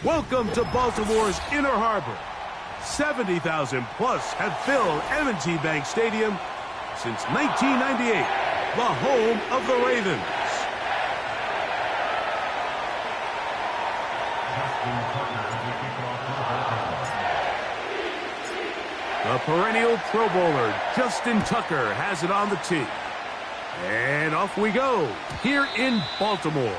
Welcome to Baltimore's Inner Harbor. 70,000 plus have filled M&T Bank Stadium since 1998, the home of the Ravens. The perennial Pro Bowler, Justin Tucker, has it on the tee. And off we go, here in Baltimore.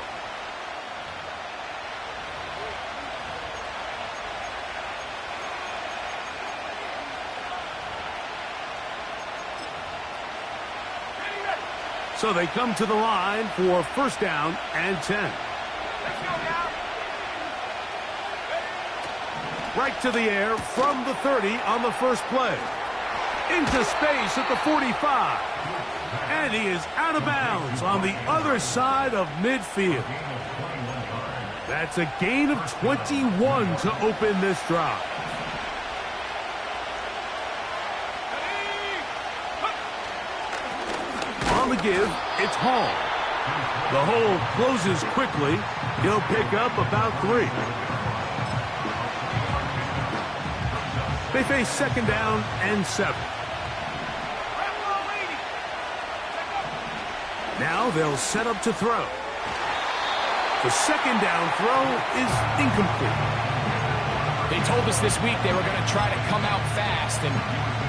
So they come to the line for first down and 10. Right to the air from the 30 on the first play. Into space at the 45. And he is out of bounds on the other side of midfield. That's a gain of 21 to open this drive. On the give, it's Hall. The hole closes quickly. He'll pick up about 3. They face second down and 7. Now they'll set up to throw. The second down throw is incomplete. They told us this week they were going to try to come out fast, and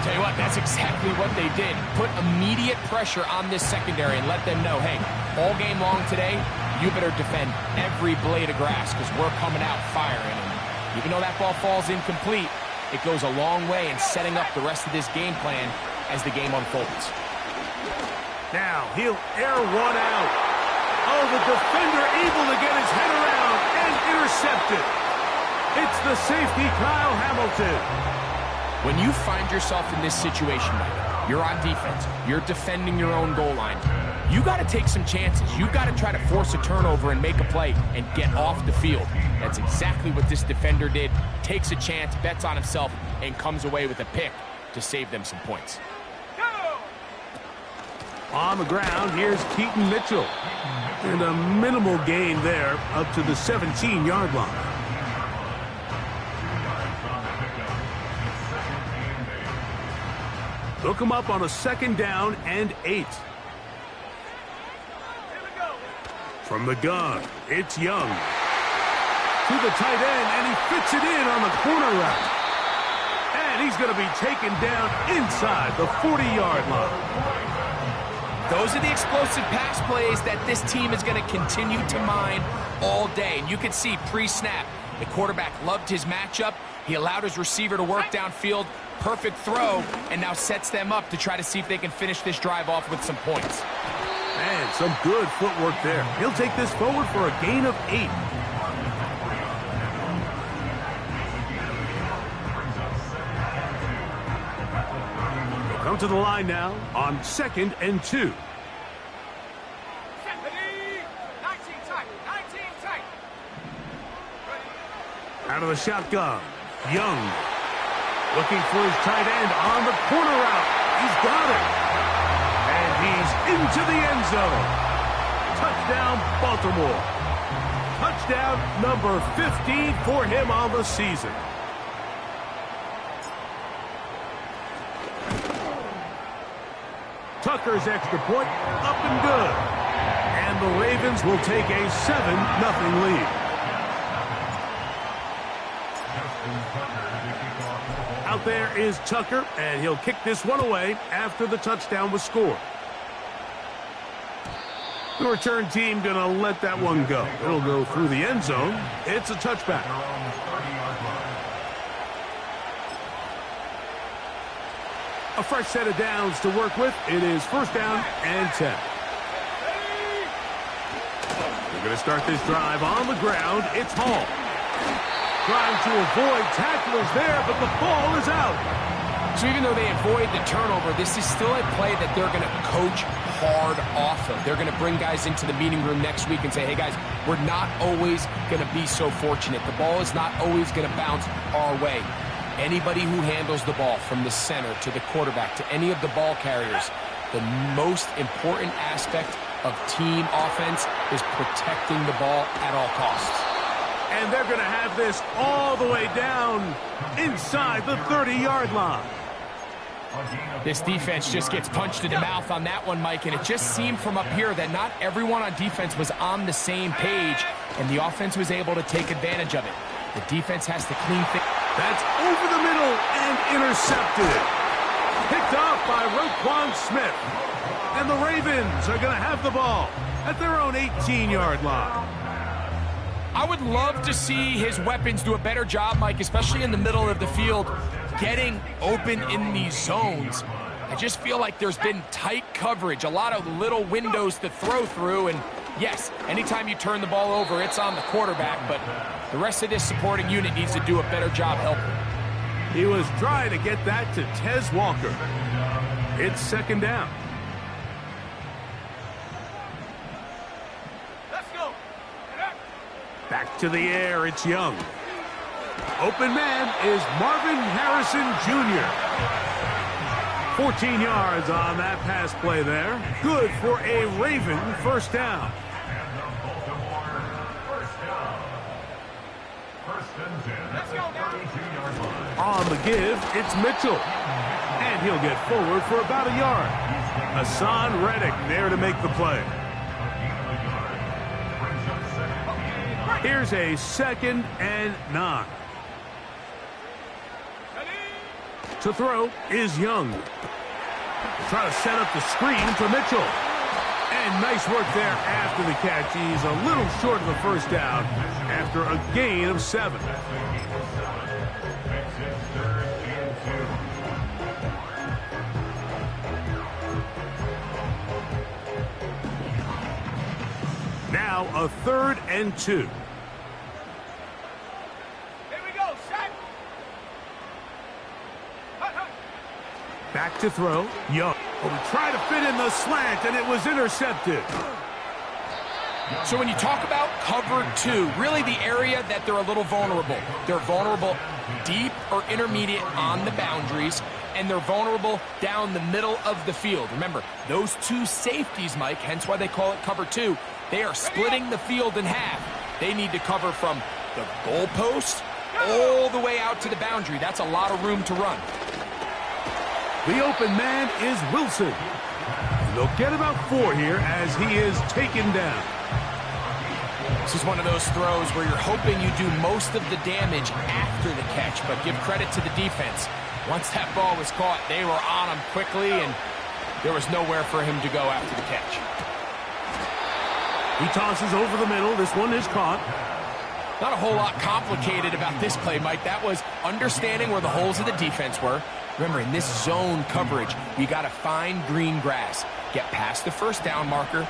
tell you what, that's exactly what they did. Put immediate pressure on this secondary and let them know, hey, all game long today, you better defend every blade of grass because we're coming out firing. And even though that ball falls incomplete, it goes a long way in setting up the rest of this game plan as the game unfolds. Now he'll air one out. Oh, the defender able to get his head around and intercept it. It's the safety, Kyle Hamilton. When you find yourself in this situation, you're on defense, you're defending your own goal line, you got to take some chances. You got to try to force a turnover and make a play and get off the field. That's exactly what this defender did. Takes a chance, bets on himself, and comes away with a pick to save them some points. On the ground, here's Keaton Mitchell. And a minimal gain there up to the 17-yard line. Look him up on a second down and 8. From the gun, it's Young. To the tight end, and he fits it in on the corner route. And he's going to be taken down inside the 40-yard line. Those are the explosive pass plays that this team is going to continue to mine all day. And you can see pre-snap, the quarterback loved his matchup. He allowed his receiver to work downfield. Perfect throw, and now sets them up to try to see if they can finish this drive off with some points. Man, some good footwork there. He'll take this forward for a gain of 8. They'll come to the line now on 2nd and 2. Out of the shotgun, Young. Looking for his tight end on the corner route. He's got it. And he's into the end zone. Touchdown, Baltimore. Touchdown number 15 for him on the season. Tucker's extra point up and good. And the Ravens will take a 7-0 lead. Out there is Tucker, and he'll kick this one away after the touchdown was scored. The return team going to let that one go. It'll go through the end zone. It's a touchback. A fresh set of downs to work with. It is first down and 10. We're going to start this drive on the ground. It's Hall. Trying to avoid tacklers there, but the ball is out. So even though they avoid the turnover, this is still a play that they're going to coach hard off of. They're going to bring guys into the meeting room next week and say, hey, guys, we're not always going to be so fortunate. The ball is not always going to bounce our way. Anybody who handles the ball from the center to the quarterback to any of the ball carriers, the most important aspect of team offense is protecting the ball at all costs. And they're going to have this all the way down inside the 30-yard line. This defense just gets punched in the mouth on that one, Mike, and it just seemed from up here that not everyone on defense was on the same page, and the offense was able to take advantage of it. The defense has to clean things. That's over the middle and intercepted. Picked off by Roquan Smith. And the Ravens are going to have the ball at their own 18-yard line. I would love to see his weapons do a better job, Mike, especially in the middle of the field, getting open in these zones. I just feel like there's been tight coverage, a lot of little windows to throw through, and yes, anytime you turn the ball over, it's on the quarterback, but the rest of this supporting unit needs to do a better job helping. He was trying to get that to Tez Walker. It's second down. Back to the air, it's Young. Open man is Marvin Harrison Jr. 14 yards on that pass play there. Good for a Raven first down. On the give, it's Mitchell. And he'll get forward for about a yard. Hassan Reddick there to make the play. Here's a 2nd and 9. To throw is Young. Try to set up the screen for Mitchell. And nice work there after the catch. He's a little short of the first down after a gain of 7. Now a 3rd and 2. Back to throw, Young. Will try to fit in the slant, and it was intercepted. So when you talk about cover 2, really the area that they're a little vulnerable. They're vulnerable deep or intermediate on the boundaries, and they're vulnerable down the middle of the field. Remember, those two safeties, Mike, hence why they call it cover 2, they are splitting the field in half. They need to cover from the goalpost all the way out to the boundary. That's a lot of room to run. The open man is Wilson. They'll get about 4 here as he is taken down. This is one of those throws where you're hoping you do most of the damage after the catch, but give credit to the defense. Once that ball was caught, they were on him quickly, and there was nowhere for him to go after the catch. He tosses over the middle. This one is caught. Not a whole lot complicated about this play, Mike. That was understanding where the holes of the defense were. Remember, in this zone coverage, you got to find green grass. Get past the first down marker,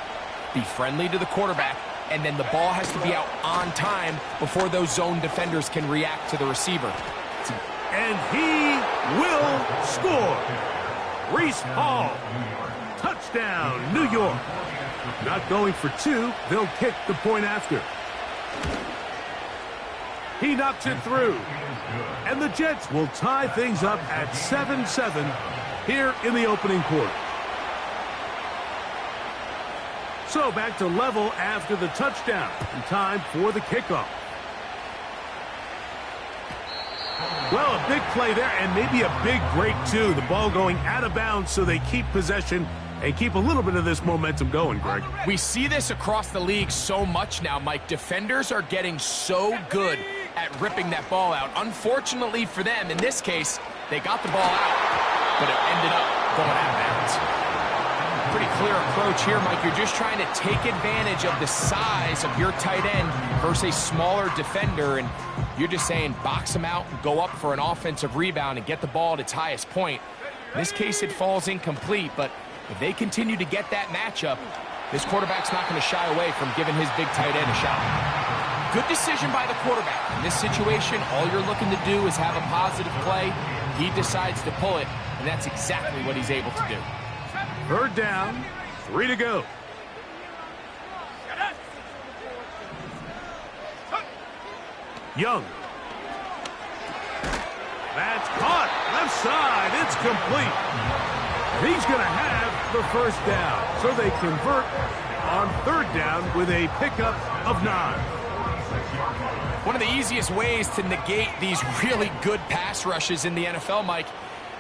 be friendly to the quarterback, and then the ball has to be out on time before those zone defenders can react to the receiver. And he will score. Breece Hall. Touchdown, New York. Not going for 2. They'll kick the point after. He knocks it through. And the Jets will tie things up at 7-7 here in the opening quarter. So back to level after the touchdown. And time for the kickoff. Well, a big play there and maybe a big break too. The ball going out of bounds so they keep possession and keep a little bit of this momentum going, Greg. We see this across the league so much now, Mike. Defenders are getting so good at ripping that ball out. Unfortunately for them, in this case, they got the ball out, but it ended up going out of bounds. Pretty clear approach here, Mike. You're just trying to take advantage of the size of your tight end versus a smaller defender, and you're just saying box him out and go up for an offensive rebound and get the ball at its highest point. In this case, it falls incomplete, but if they continue to get that matchup, this quarterback's not going to shy away from giving his big tight end a shot. Good decision by the quarterback. In this situation, all you're looking to do is have a positive play. He decides to pull it, and that's exactly what he's able to do. 3rd down, 3 to go. Young. That's caught. Left side. It's complete. He's going to have the first down. So they convert on 3rd down with a pickup of 9. One of the easiest ways to negate these really good pass rushes in the NFL, Mike,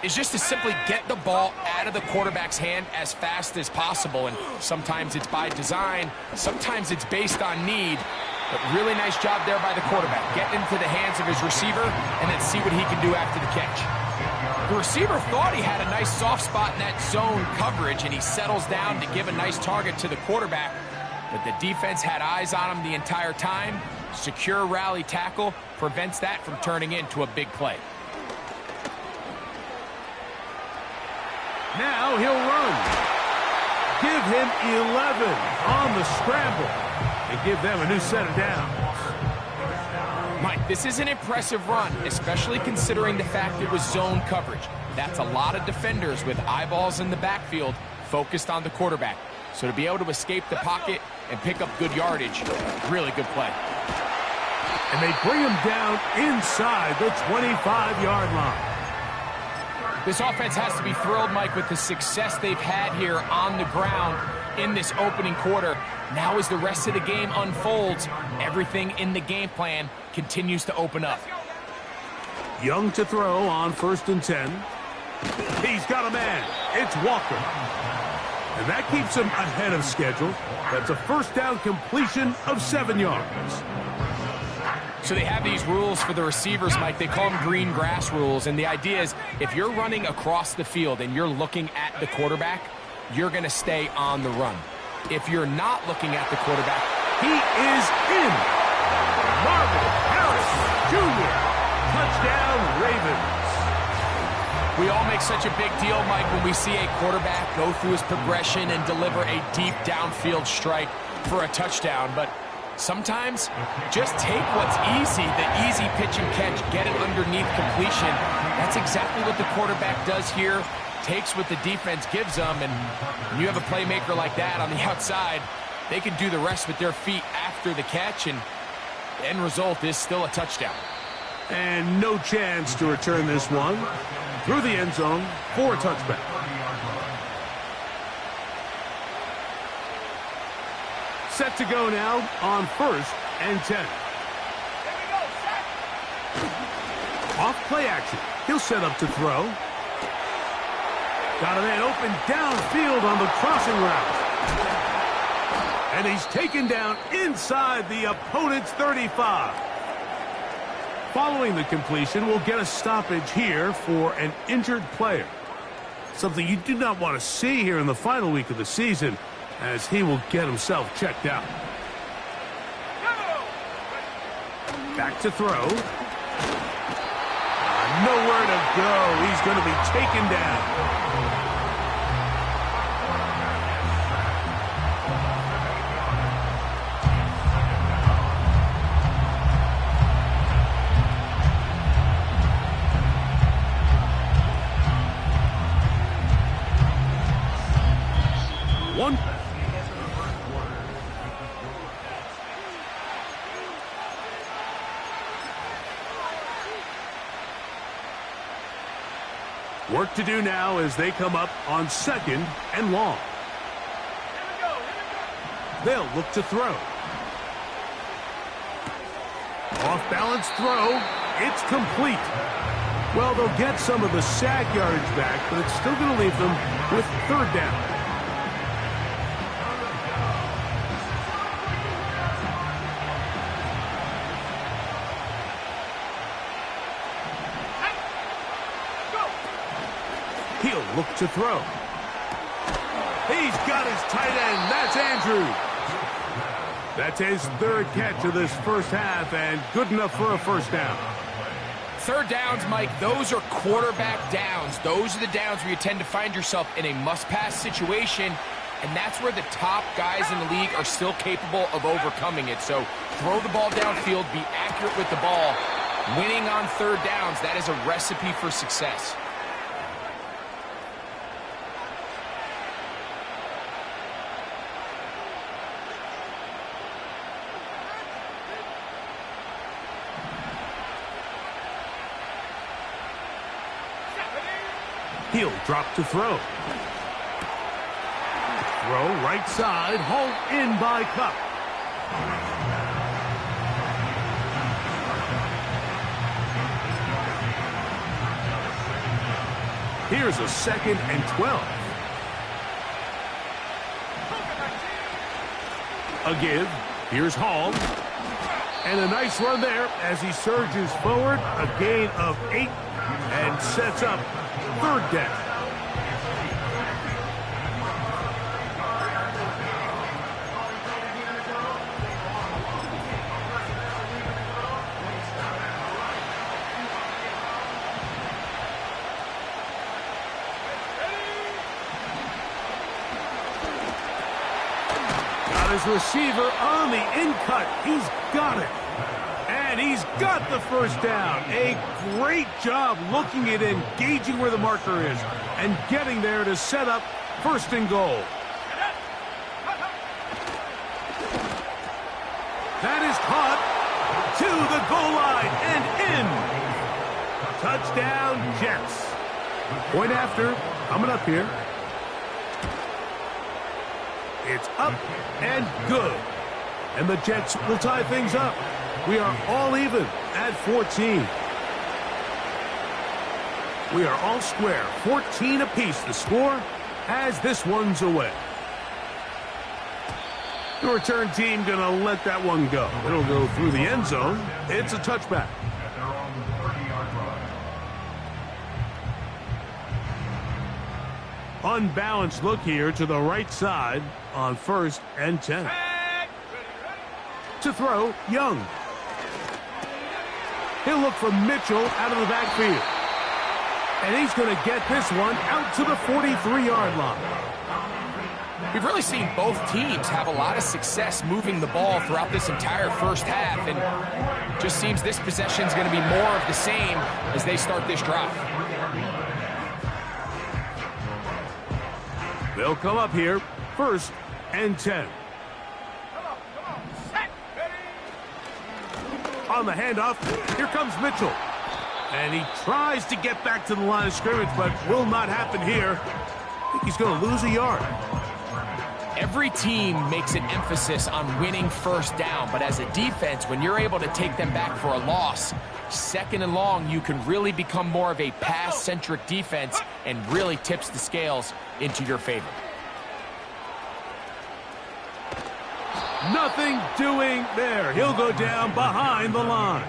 is just to simply get the ball out of the quarterback's hand as fast as possible. And sometimes it's by design, sometimes it's based on need. But really nice job there by the quarterback. Get into the hands of his receiver and then see what he can do after the catch. The receiver thought he had a nice soft spot in that zone coverage, and he settles down to give a nice target to the quarterback. But the defense had eyes on him the entire time. Secure rally tackle prevents that from turning into a big play. Now he'll run. Give him 11 on the scramble and give them a new set of downs. Mike, this is an impressive run, especially considering the fact it was zone coverage. That's a lot of defenders with eyeballs in the backfield focused on the quarterback. So to be able to escape the pocket and pick up good yardage, really good play. And they bring him down inside the 25-yard line. This offense has to be thrilled, Mike, with the success they've had here on the ground in this opening quarter. Now as the rest of the game unfolds, everything in the game plan continues to open up. Young to throw on 1st and 10. He's got a man. It's Walker. And that keeps him ahead of schedule. That's a first down completion of 7 yards. So they have these rules for the receivers, Mike. They call them green grass rules. And the idea is if you're running across the field and you're looking at the quarterback, you're going to stay on the run. If you're not looking at the quarterback, he is in. Marvin Harrison Jr. Touchdown, Ravens. We all make such a big deal, Mike, when we see a quarterback go through his progression and deliver a deep downfield strike for a touchdown. But sometimes just take what's easy, the easy pitch and catch, get it underneath completion. That's exactly what the quarterback does here. Takes what the defense gives them, and when you have a playmaker like that on the outside, they can do the rest with their feet after the catch, and the end result is still a touchdown. And no chance to return this one through the end zone for a touchback. Set to go now on 1st and 10. Off play action. He'll set up to throw. Got a man open downfield on the crossing route. And he's taken down inside the opponent's 35. Following the completion, we'll get a stoppage here for an injured player. Something you do not want to see here in the final week of the season, as he will get himself checked out. Back to throw. Nowhere to go. He's going to be taken down. One. Work to do now as they come up on 2nd and long. They'll look to throw. Off-balance throw. It's complete. Well, they'll get some of the sack yardage back, but it's still going to leave them with 3rd down. He'll look to throw. He's got his tight end. That's Andrews. That's his 3rd catch of this first half, and good enough for a first down. 3rd downs, Mike, those are quarterback downs. Those are the downs where you tend to find yourself in a must-pass situation, and that's where the top guys in the league are still capable of overcoming it. So throw the ball downfield, be accurate with the ball. Winning on 3rd downs, that is a recipe for success. He'll drop to throw. Throw right side, hauled in by Kupp. Here's a 2nd and 12. A give. Here's Hall. And a nice run there as he surges forward. A gain of 8 and sets up 3rd down. His receiver on the in-cut. He's got it. And he's got the 1st down. A great job looking at engaging where the marker is and getting there to set up 1st and goal. That is caught to the goal line and in. Touchdown, Jets. Point after coming up here. It's up and good. And the Jets will tie things up. We are all even at 14. We are all square. 14 apiece the score as this one's away. The return team going to let that one go. It'll go through the end zone. It's a touchback. Unbalanced look here to the right side on 1st and 10. To throw, Young. He'll look for Mitchell out of the backfield. And he's going to get this one out to the 43-yard line. We've really seen both teams have a lot of success moving the ball throughout this entire 1st half, and just seems this possession is going to be more of the same as they start this drive. They'll come up here, 1st and 10. On the handoff, here comes Mitchell. And he tries to get back to the line of scrimmage, but will not happen here. I think he's going to lose a yard. Every team makes an emphasis on winning 1st down, but as a defense, when you're able to take them back for a loss, 2nd and long, you can really become more of a pass-centric defense and really tips the scales into your favor. Nothing doing there. He'll go down behind the line.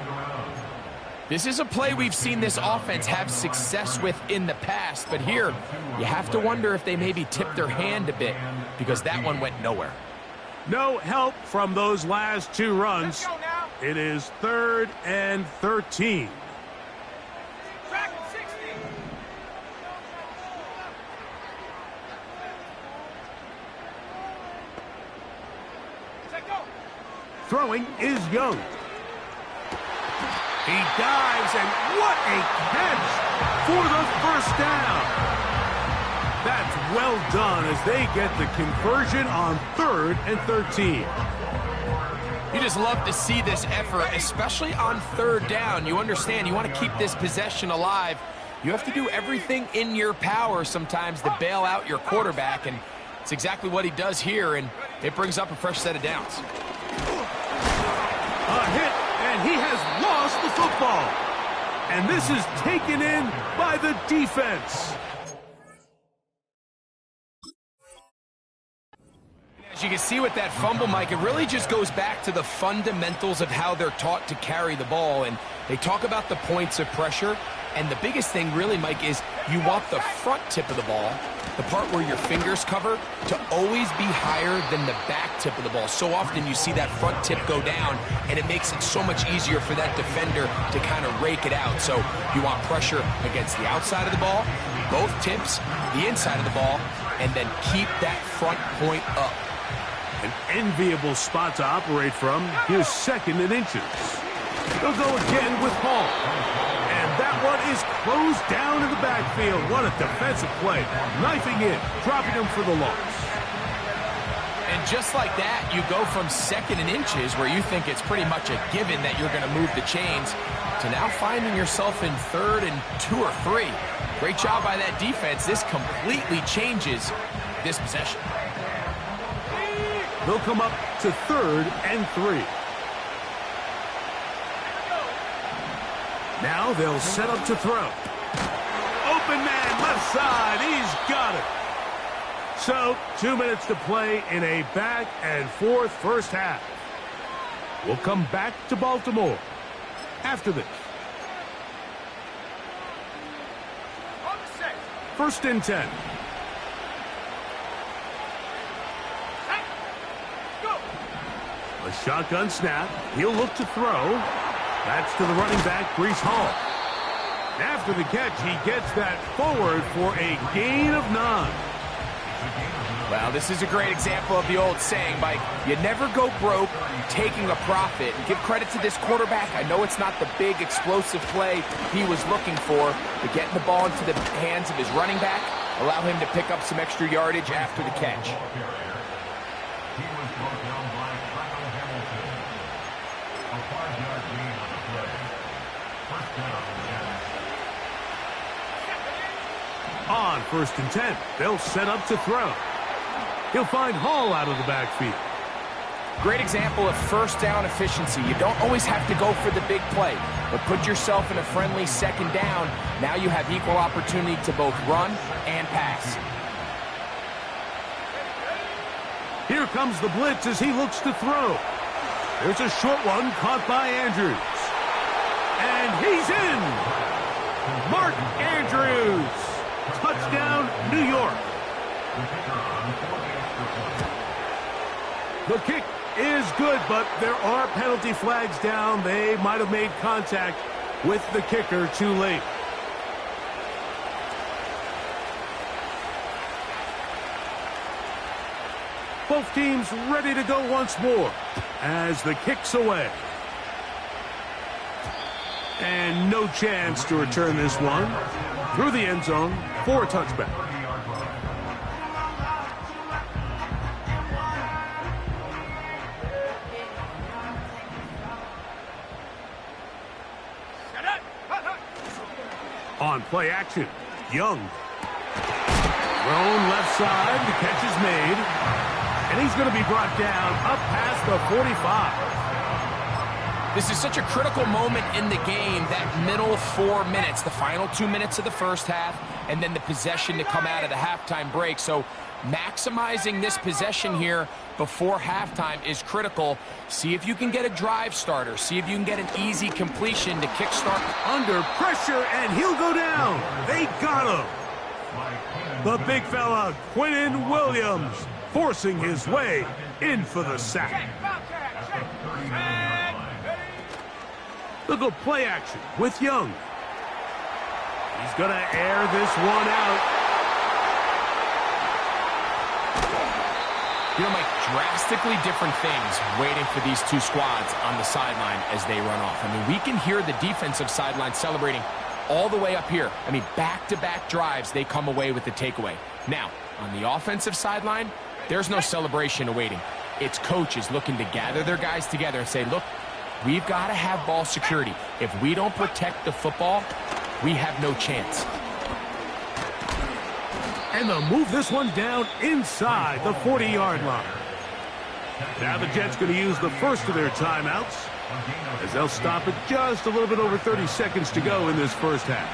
This is a play we've seen this offense have success with in the past, but here you have to wonder if they maybe tipped their hand a bit because that one went nowhere. No help from those last 2 runs. It is 3rd and 13. Throwing is Young. He dives, and what a catch for the 1st down. That's well done as they get the conversion on 3rd and 13. You just love to see this effort, especially on 3rd down. You understand, you want to keep this possession alive. You have to do everything in your power sometimes to bail out your quarterback, and it's exactly what he does here, and it brings up a fresh set of downs. A hit, and he has lost the football. And this is taken in by the defense. As you can see with that fumble, Mike, it really just goes back to the fundamentals of how they're taught to carry the ball. And they talk about the points of pressure. And the biggest thing really, Mike, is you want the front tip of the ball, the part where your fingers cover, to always be higher than the back tip of the ball. So often you see that front tip go down, and it makes it so much easier for that defender to kind of rake it out. So you want pressure against the outside of the ball, both tips, the inside of the ball, and then keep that front point up. An enviable spot to operate from. Here's 2nd and inches. They'll go again with Hall. And that one is closed down in the backfield. What a defensive play. Knifing in, dropping him for the loss. And just like that, you go from 2nd and inches, where you think it's pretty much a given that you're going to move the chains, to now finding yourself in 3rd and 2 or 3. Great job by that defense. This completely changes this possession. They'll come up to 3rd and 3. Now they'll set up to throw. Open man, left side. He's got it. So, 2 minutes to play in a back-and-forth first half. We'll come back to Baltimore after this. 1st and 10. A shotgun snap. He'll look to throw. That's to the running back, Breece Hall. After the catch, he gets that forward for a gain of 9. Well, this is a great example of the old saying, Mike, you never go broke taking a profit. Give credit to this quarterback. I know it's not the big explosive play he was looking for, but getting the ball into the hands of his running back, allow him to pick up some extra yardage after the catch. On 1st and 10, they'll set up to throw. He'll find Hall out of the backfield. Great example of first down efficiency. You don't always have to go for the big play, but put yourself in a friendly 2nd down. Now you have equal opportunity to both run and pass. Here comes the blitz as he looks to throw. There's a short one caught by Andrews. And he's in! Mark Andrews! Touchdown, New York. The kick is good, but there are penalty flags down. They might have made contact with the kicker too late. Both teams ready to go once more as the kick's away. And no chance to return this one through the end zone for a touchback. On play action, Young. Thrown left side, the catch is made. And he's going to be brought down up past the 45. This is such a critical moment in the game, that middle 4 minutes, the final 2 minutes of the first half, and then the possession to come out of the halftime break. So maximizing this possession here before halftime is critical. See if you can get a drive starter. See if you can get an easy completion to kickstart. Under pressure, and he'll go down. They got him. The big fella, Quinnen Williams, forcing his way in for the sack. They'll go play action with Young. He's going to air this one out. You know, Mike, drastically different things waiting for these two squads on the sideline as they run off. I mean, we can hear the defensive sideline celebrating all the way up here. I mean, back-to-back drives, they come away with the takeaway. Now, on the offensive sideline, there's no celebration awaiting. It's coaches looking to gather their guys together and say, look, we've got to have ball security. If we don't protect the football, we have no chance. And they'll move this one down inside the 40-yard line. Now the Jets going to use the first of their timeouts as they'll stop it just a little bit over 30 seconds to go in this first half.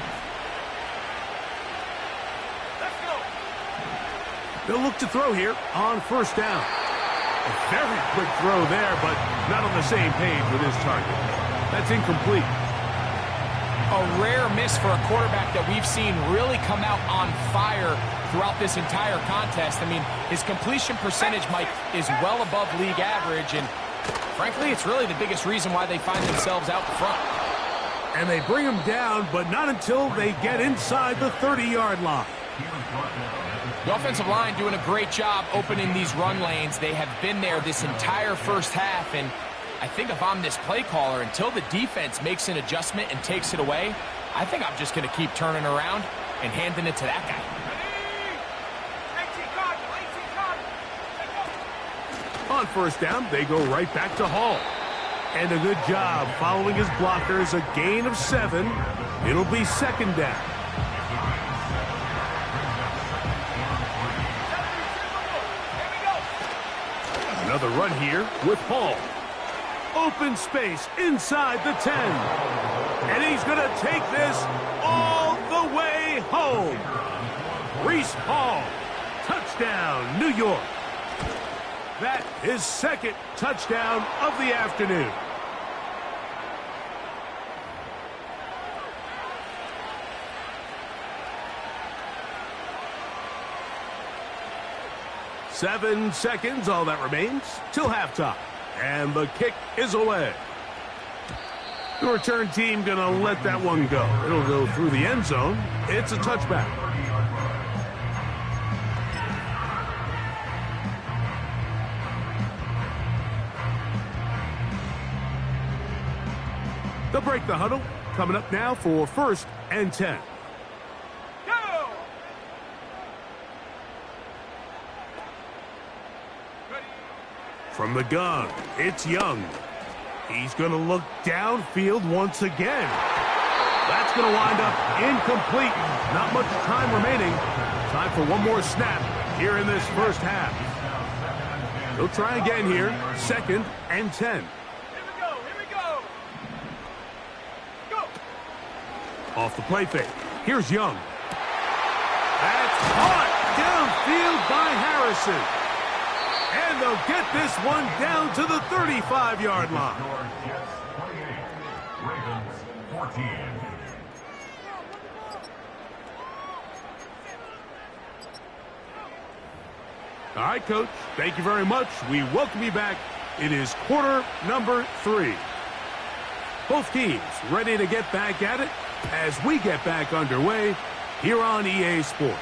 They'll look to throw here on 1st down. A very quick throw there, but not on the same page with his target. That's incomplete. A rare miss for a quarterback that we've seen really come out on fire throughout this entire contest. I mean, his completion percentage, Mike, is well above league average, and frankly, it's really the biggest reason why they find themselves out front. And they bring him down, but not until they get inside the 30-yard line. The offensive line doing a great job opening these run lanes. They have been there this entire first half, and I think if I'm this play caller, until the defense makes an adjustment and takes it away, I think I'm just going to keep turning around and handing it to that guy. On 1st down, they go right back to Hall. And a good job following his blockers, a gain of 7. It'll be 2nd down. Another run here with Hall. Open space inside the 10. And he's going to take this all the way home. Breece Hall, touchdown, New York. That is second touchdown of the afternoon. Seven seconds, all that remains, till halftime. And the kick is away. The return team going to let that one go. It'll go through the end zone. It's a touchback. They'll break the huddle. Coming up now for 1st and 10. Go! From the gun, it's Young. He's going to look downfield once again. That's going to wind up incomplete. Not much time remaining. Time for one more snap here in this first half. He'll try again here. 2nd and 10. Off the play fake. Here's Young. That's caught downfield by Harrison. And they'll get this one down to the 35-yard line. Ravens 14. All right, Coach. Thank you very much. We welcome you back. It is quarter number 3. Both teams ready to get back at it as we get back underway here on EA Sports.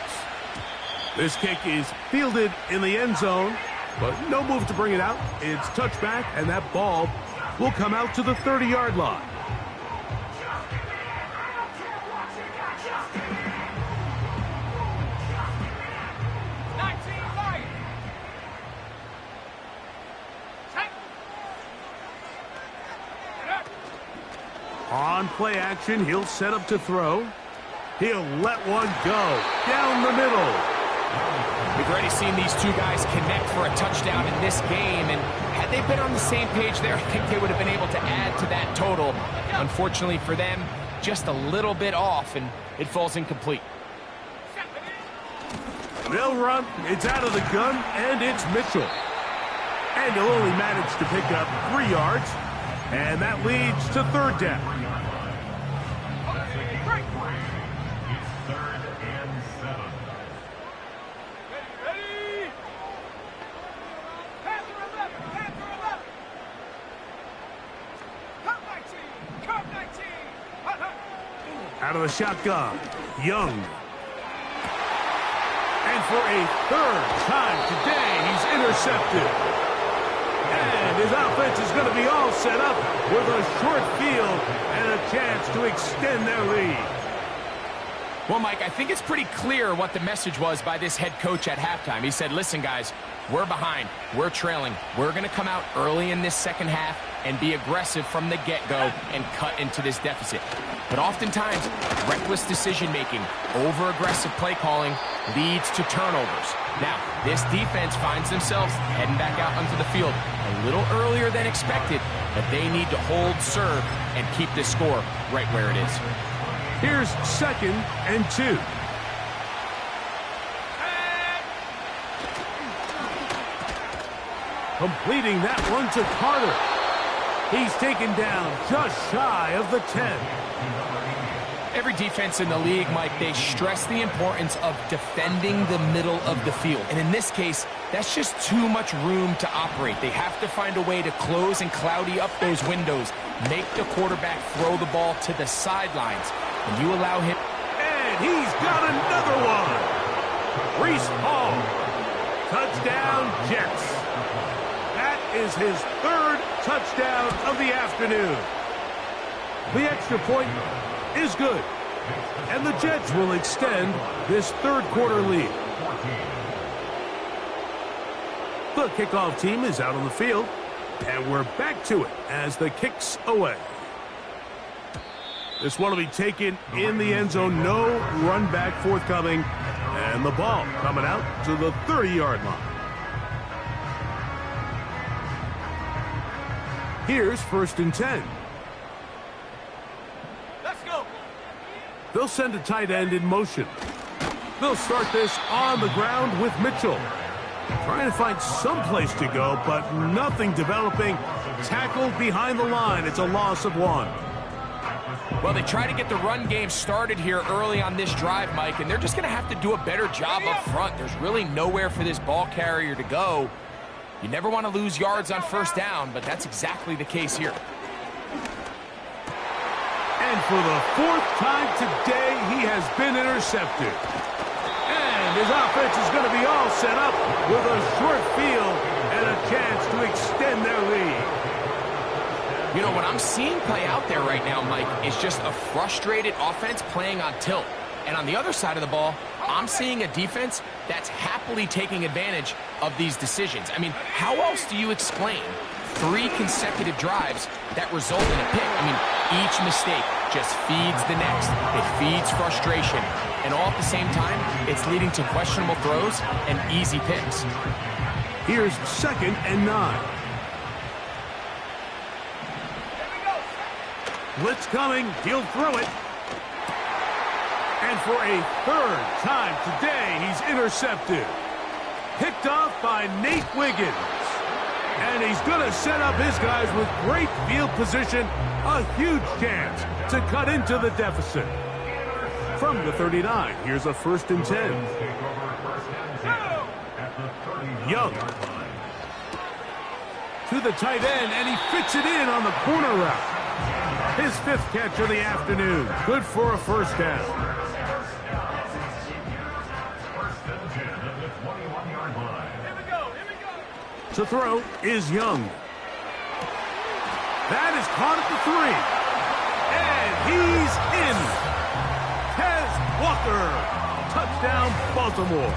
This kick is fielded in the end zone, but no move to bring it out. It's touchback, and that ball will come out to the 30-yard line. On play action, he'll set up to throw. He'll let one go down the middle. We've already seen these two guys connect for a touchdown in this game, and had they been on the same page there, I think they would have been able to add to that total. Unfortunately for them, just a little bit off, and it falls incomplete. They'll run. It's out of the gun, and it's Mitchell. And he'll only manage to pick up 3 yards, and that leads to 3rd down. Out of the shotgun, Young. And for a 3rd time today, he's intercepted. And his offense is going to be all set up with a short field and a chance to extend their lead. Well, Mike, I think it's pretty clear what the message was by this head coach at halftime. He said, listen, guys, we're behind. We're trailing. We're going to come out early in this second half and be aggressive from the get-go and cut into this deficit. But oftentimes, reckless decision-making, over-aggressive play calling leads to turnovers. Now, this defense finds themselves heading back out onto the field a little earlier than expected, but they need to hold serve and keep this score right where it is. Here's 2nd and 2. Completing that one to Carter. He's taken down just shy of the 10. Every defense in the league, Mike, they stress the importance of defending the middle of the field. And in this case, that's just too much room to operate. They have to find a way to close and cloudy up those windows, make the quarterback throw the ball to the sidelines. And you allow him... And he's got another one. Breece Hall. Touchdown, Jets. That is his 3rd touchdown of the afternoon. The extra point is good. And the Jets will extend this 3rd quarter lead. The kickoff team is out on the field. And we're back to it as the kick's away. This one will be taken in the end zone. No run back forthcoming. And the ball coming out to the 30-yard line. Here's 1st and 10. Let's go. They'll send a tight end in motion. They'll start this on the ground with Mitchell. Trying to find some place to go, but nothing developing. Tackled behind the line. It's a loss of 1. Well, they try to get the run game started here early on this drive, Mike, and they're just going to have to do a better job up front. There's really nowhere for this ball carrier to go. You never want to lose yards on first down, but that's exactly the case here. And for the 4th time today, he has been intercepted. And his offense is going to be all set up with a short field and a chance to extend their lead. You know, what I'm seeing play out there right now, Mike, is just a frustrated offense playing on tilt. And on the other side of the ball, I'm seeing a defense that's happily taking advantage of these decisions. I mean, how else do you explain 3 consecutive drives that result in a pick? I mean, each mistake just feeds the next. It feeds frustration. And all at the same time, it's leading to questionable throws and easy picks. Here's 2nd and 9. Blitz coming. He'll throw it. And for a 3rd time today, he's intercepted. Picked off by Nate Wiggins. And he's going to set up his guys with great field position. A huge chance to cut into the deficit. From the 39, here's a 1st and 10. Young. To the tight end, and he fits it in on the corner route. His 5th catch of the afternoon. Good for a 1st down. To throw is Young. That is caught at the 3. And he's in. Tez Walker. Touchdown, Baltimore.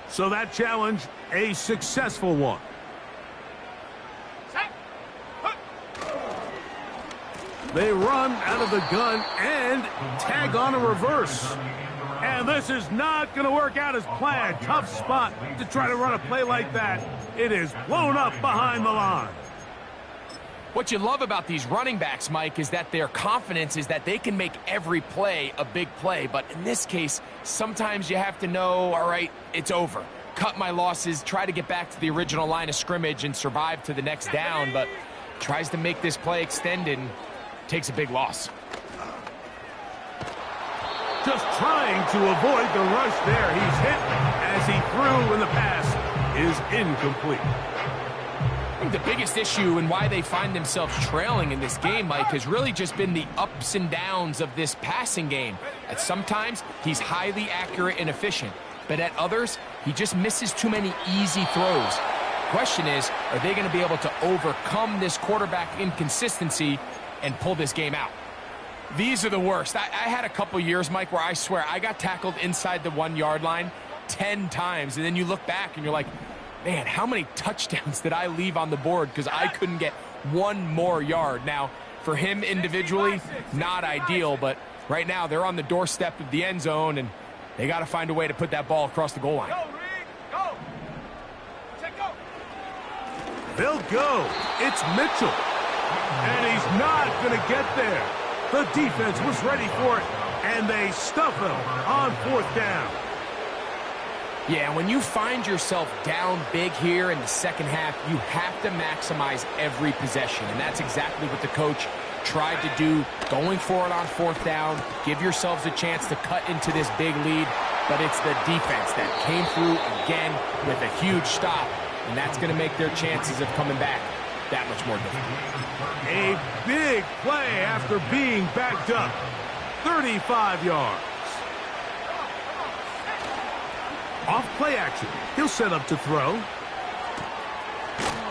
So that challenge, a successful one. They run out of the gun and tag on a reverse. And this is not going to work out as planned. Tough spot to try to run a play like that. It is blown up behind the line. What you love about these running backs, Mike, is that their confidence is that they can make every play a big play. But in this case, sometimes you have to know, all right, it's over. Cut my losses, try to get back to the original line of scrimmage and survive to the next down, but tries to make this play extended and takes a big loss. Just trying to avoid the rush there. He's hit as he threw when the pass is incomplete. I think the biggest issue and why they find themselves trailing in this game, Mike, has really just been the ups and downs of this passing game. At sometimes, he's highly accurate and efficient, but at others, he just misses too many easy throws. Question is, are they going to be able to overcome this quarterback inconsistency and pull this game out? These are the worst. I had a couple years, Mike, where I swear I got tackled inside the 1-yard line 10 times, and then you look back and you're like, man, how many touchdowns did I leave on the board because I couldn't get one more yard? Now, for him individually, not ideal, but right now they're on the doorstep of the end zone, and they got to find a way to put that ball across the goal line. Go, Reed, go. Check go. They'll go. It's Mitchell. And he's not going to get there. The defense was ready for it, and they stuff him on 4th down. Yeah, when you find yourself down big here in the second half, you have to maximize every possession, and that's exactly what the coach tried to do, going for it on 4th down. Give yourselves a chance to cut into this big lead, but it's the defense that came through again with a huge stop, and that's going to make their chances of coming back that much more difficult. A big play after being backed up. 35 yards. Off play action. He'll set up to throw.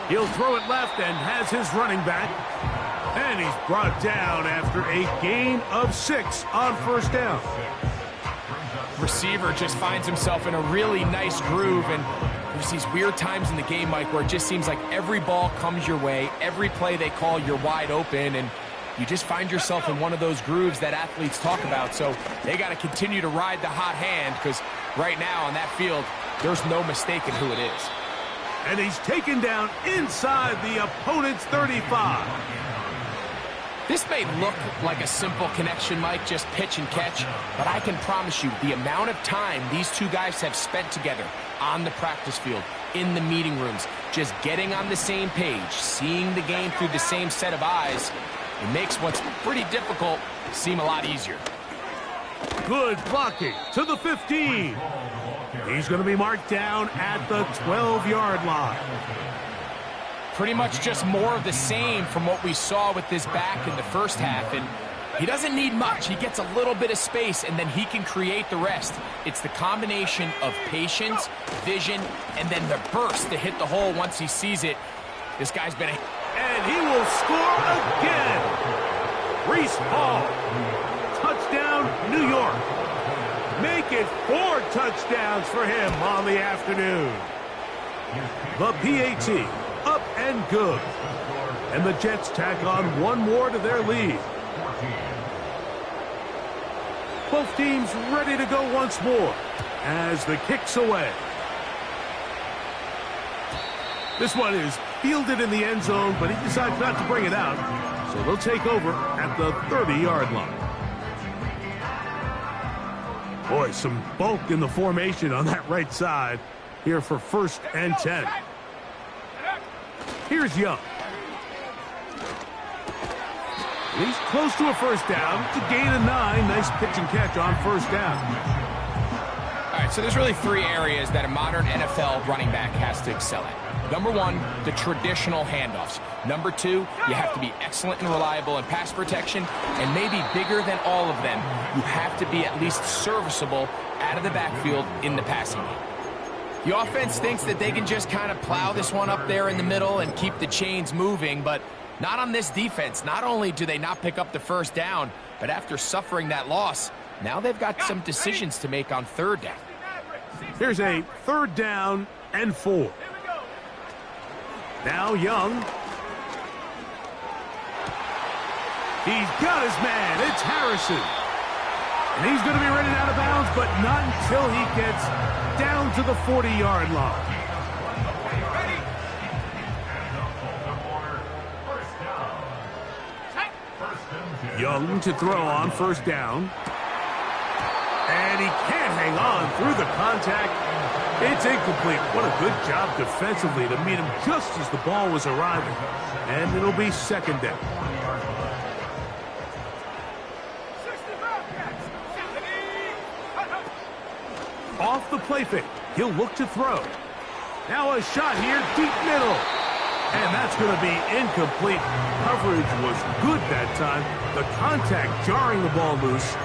He'll throw it left and has his running back. And he's brought down after a gain of 6 on 1st down. Receiver just finds himself in a really nice groove, and there's these weird times in the game, Mike, where it just seems like every ball comes your way, every play they call, you're wide open, and you just find yourself in one of those grooves that athletes talk about. So they got to continue to ride the hot hand, because right now on that field, there's no mistaking who it is. And he's taken down inside the opponent's 35. This may look like a simple connection, Mike, just pitch and catch, but I can promise you the amount of time these two guys have spent together on the practice field, in the meeting rooms, just getting on the same page, seeing the game through the same set of eyes, it makes what's pretty difficult seem a lot easier. Good blocking to the 15. He's going to be marked down at the 12-yard line. Pretty much just more of the same from what we saw with this back in the first half. And he doesn't need much. He gets a little bit of space, and then he can create the rest. It's the combination of patience, vision, and then the burst to hit the hole once he sees it. This guy's been And he will score again. Breece Hall. Touchdown, New York. Make it 4 touchdowns for him on the afternoon. The PAT up and good. And the Jets tack on one more to their lead. Both teams ready to go once more as the kick's away. This one is fielded in the end zone, but he decides not to bring it out. So they'll take over at the 30-yard line. Boy, some bulk in the formation on that right side here for 1st and 10. Here's Young. He's close to a first down. It's a gain of 9. Nice pitch and catch on first down. All right, so there's really 3 areas that a modern NFL running back has to excel at. Number 1, the traditional handoffs. Number 2, you have to be excellent and reliable in pass protection. And maybe bigger than all of them, you have to be at least serviceable out of the backfield in the passing game. The offense thinks that they can just kind of plow this one up there in the middle and keep the chains moving, but not on this defense. Not only do they not pick up the first down, but after suffering that loss, now they've got some decisions to make on 3rd down. Here's a 3rd down and 4. Now Young. He's got his man. It's Harrison. And he's going to be running out of bounds, but not until he gets down to the 40-yard line. Young to throw on 1st down. And he can't hang on through the contact. It's incomplete. What a good job defensively to meet him just as the ball was arriving. And it'll be 2nd down. Off the play fake. He'll look to throw. Now a shot here, deep middle. And that's going to be incomplete. Coverage was good that time. The contact jarring the ball loose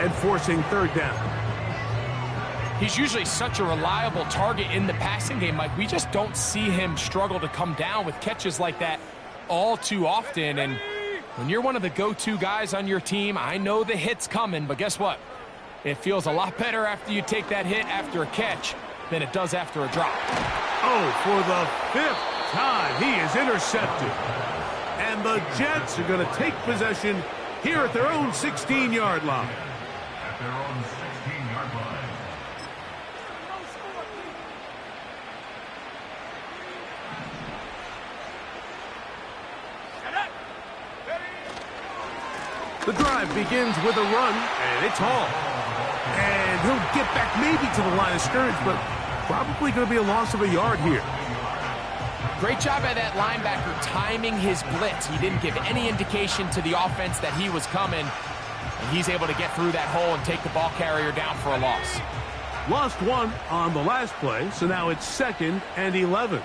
and forcing 3rd down. He's usually such a reliable target in the passing game, Mike. We just don't see him struggle to come down with catches like that all too often. And when you're one of the go-to guys on your team, I know the hit's coming, but guess what? It feels a lot better after you take that hit after a catch than it does after a drop. Oh, for the 5th time, he is intercepted. And the Jets are going to take possession here at their own 16-yard line. At their own 16-yard line. The drive begins with a run, and it's Hall. And he'll get back maybe to the line of scrimmage, but probably going to be a loss of a yard here. Great job by that linebacker timing his blitz. He didn't give any indication to the offense that he was coming. And he's able to get through that hole and take the ball carrier down for a loss. Lost 1 on the last play, so now it's 2nd and 11.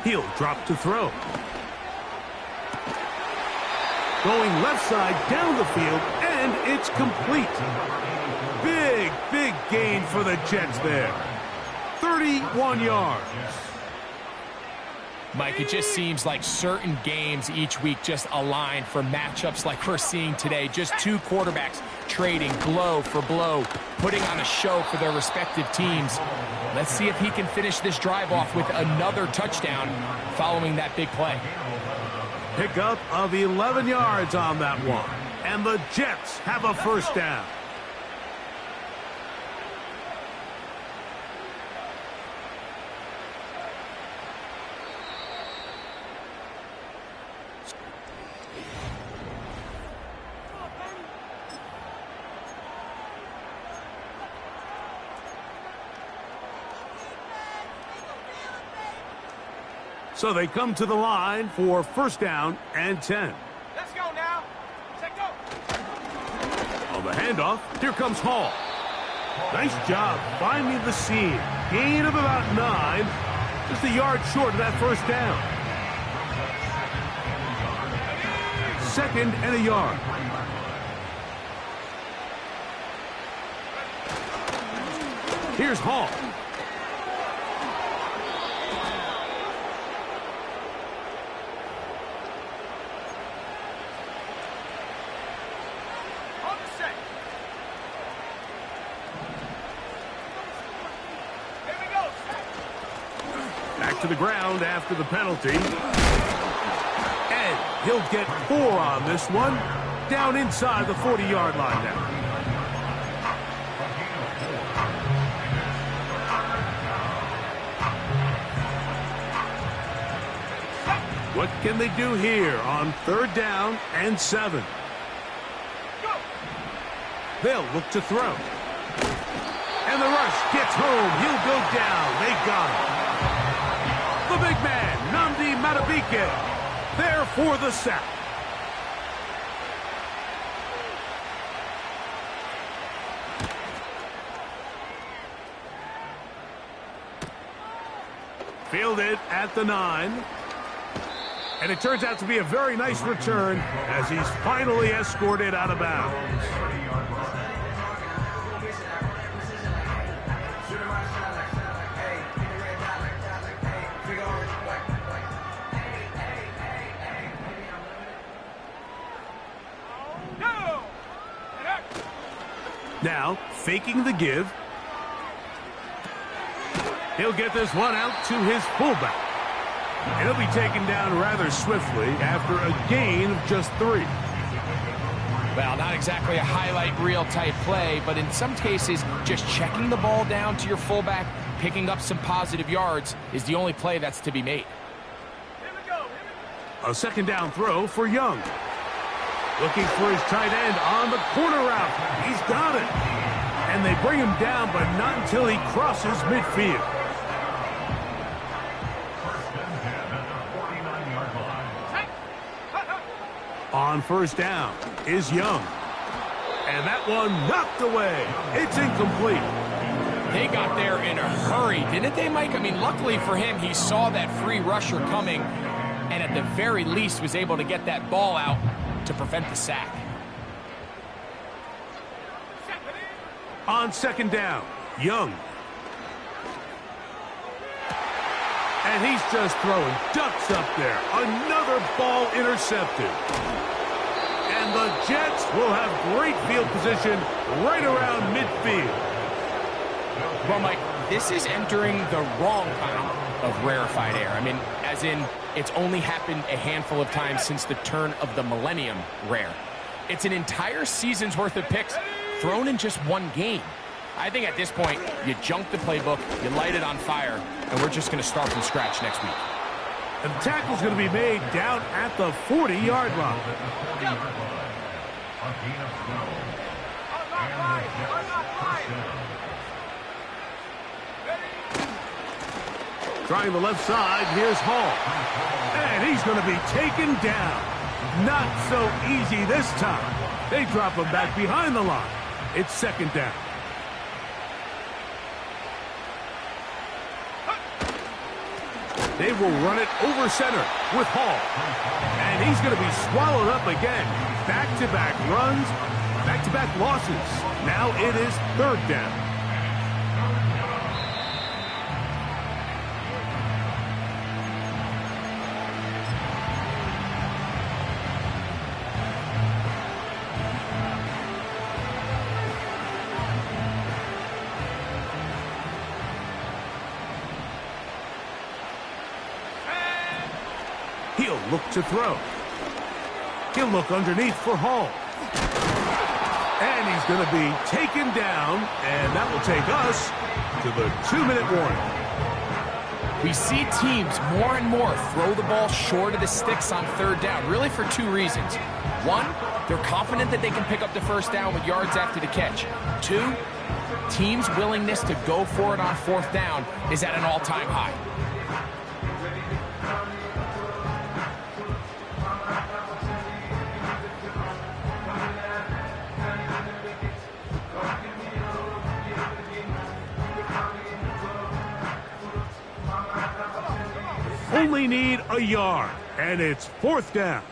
He'll drop to throw. Going left side down the field, and it's complete. Big gain for the Jets there. 31 yards. Mike, it just seems like certain games each week just align for matchups like we're seeing today. Just 2 quarterbacks trading blow for blow, putting on a show for their respective teams. Let's see if he can finish this drive off with another touchdown following that big play. pickup of 11 yards on that one. And the Jets have a first down. So they come to the line for first down and 10. Let's go now. Check go. On the handoff, here comes Hall. Nice job finding the seam. Gain of about 9. Just a yard short of that first down. Second and a yard. Here's Hall. To the ground after the penalty. And he'll get 4 on this one. Down inside the 40-yard line now. What can they do here on third down and 7? They'll look to throw. And the rush gets home. He'll go down. They got him. The big man, Nnamdi Madubuike, there for the sack. Fielded at the 9. And it turns out to be a very nice return as he's finally escorted out of bounds. Now, faking the give. He'll get this one out to his fullback. And he'll be taken down rather swiftly after a gain of just 3. Well, not exactly a highlight reel type play, but in some cases, just checking the ball down to your fullback, picking up some positive yards is the only play that's to be made. A second down throw for Young. Looking for his tight end on the corner route. He's got it. And they bring him down, but not until he crosses midfield. On first down is Young. And that one knocked away. It's incomplete. They got there in a hurry, didn't they, Mike? I mean, luckily for him, he saw that free rusher coming and at the very least was able to get that ball out to prevent the sack. On second down, Young. And he's just throwing ducks up there. Another ball intercepted. And the Jets will have great field position right around midfield. Well, Mike, this is entering the wrong kind of rarefied air. I mean, as in, it's only happened a handful of times since the turn of the millennium rare. It's an entire season's worth of picks thrown in just one game. I think at this point, you junk the playbook, you light it on fire, and we're just going to start from scratch next week. And the tackle's going to be made down at the 40-yard line. Trying the left side, here's Hall. And he's going to be taken down. Not so easy this time. They drop him back behind the line. It's second down. They will run it over center with Hall. And he's going to be swallowed up again. Back-to-back runs, back-to-back losses. Now it is third down. He'll look to throw. He'll look underneath for Hall. And he's going to be taken down, and that will take us to the 2-minute warning. We see teams more and more throw the ball short of the sticks on third down, really for two reasons. One, they're confident that they can pick up the first down with yards after the catch. Two, teams' willingness to go for it on fourth down is at an all-time high. Only need a yard, and it's fourth down.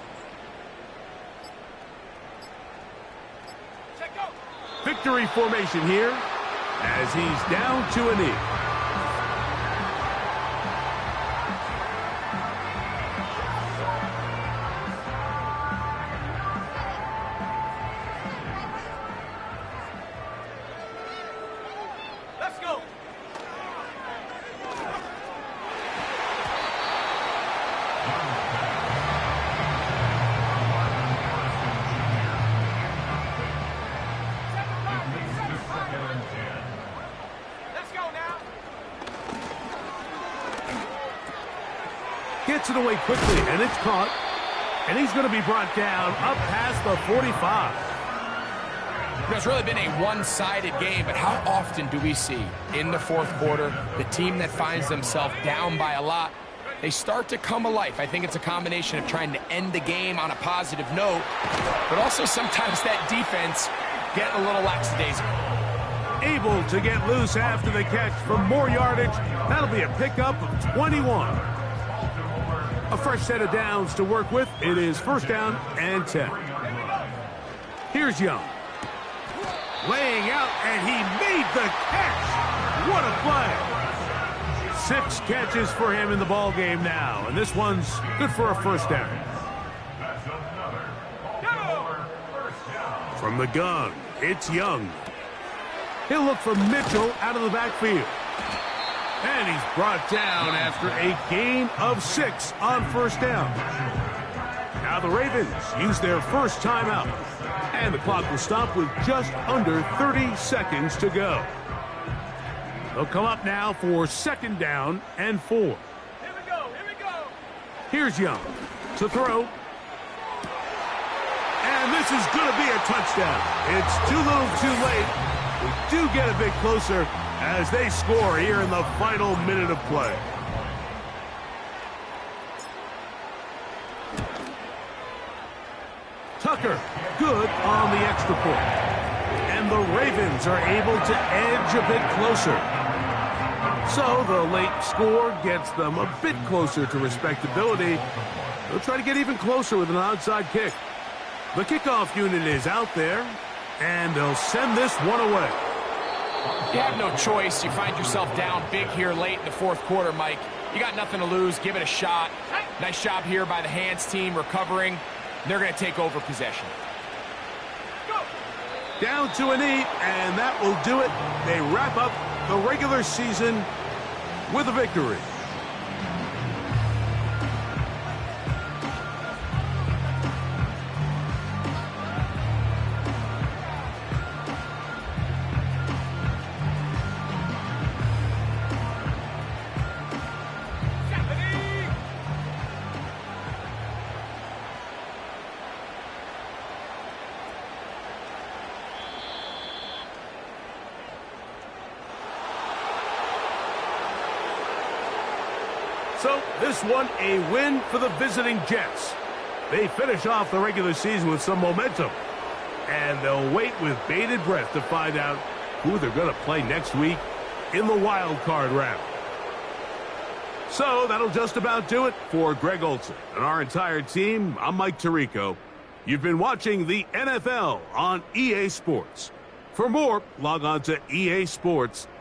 Victory formation here as he's down to a knee. Let's go. Gets it away quickly, and it's caught. And he's going to be brought down up past the 45. It's really been a one-sided game, but how often do we see in the fourth quarter the team that finds themselves down by a lot, they start to come alive? I think it's a combination of trying to end the game on a positive note, but also sometimes that defense getting a little lackadaisical. Able to get loose after the catch for more yardage. That'll be a pickup of 21. A fresh set of downs to work with. It is first down and 10. Here's Young. Laying out, and he made the catch. What a play. 6 catches for him in the ball game now, and this one's good for a first down. From the gun, it's Young. He'll look for Mitchell out of the backfield. And he's brought down after a gain of 6 on first down. Now the Ravens use their first timeout. And the clock will stop with just under 30 seconds to go. They'll come up now for second down and 4. Here we go. Here's Young to throw. And this is going to be a touchdown. It's too little too late. We do get a bit closer as they score here in the final minute of play. Tucker, good on the extra point. And the Ravens are able to edge a bit closer. So the late score gets them a bit closer to respectability. They'll try to get even closer with an onside kick. The kickoff unit is out there, and they'll send this one away. You have no choice. You find yourself down big here late in the fourth quarter, Mike. You got nothing to lose. Give it a shot. Nice job here by the hands team recovering. They're going to take over possession. Down to a knee, and that will do it. They wrap up the regular season with a victory. So this one a win for the visiting Jets. They finish off the regular season with some momentum. And they'll wait with bated breath to find out who they're going to play next week in the wild card round. So that'll just about do it for Greg Olsen and our entire team. I'm Mike Tirico. You've been watching the NFL on EA Sports. For more, log on to easports.com.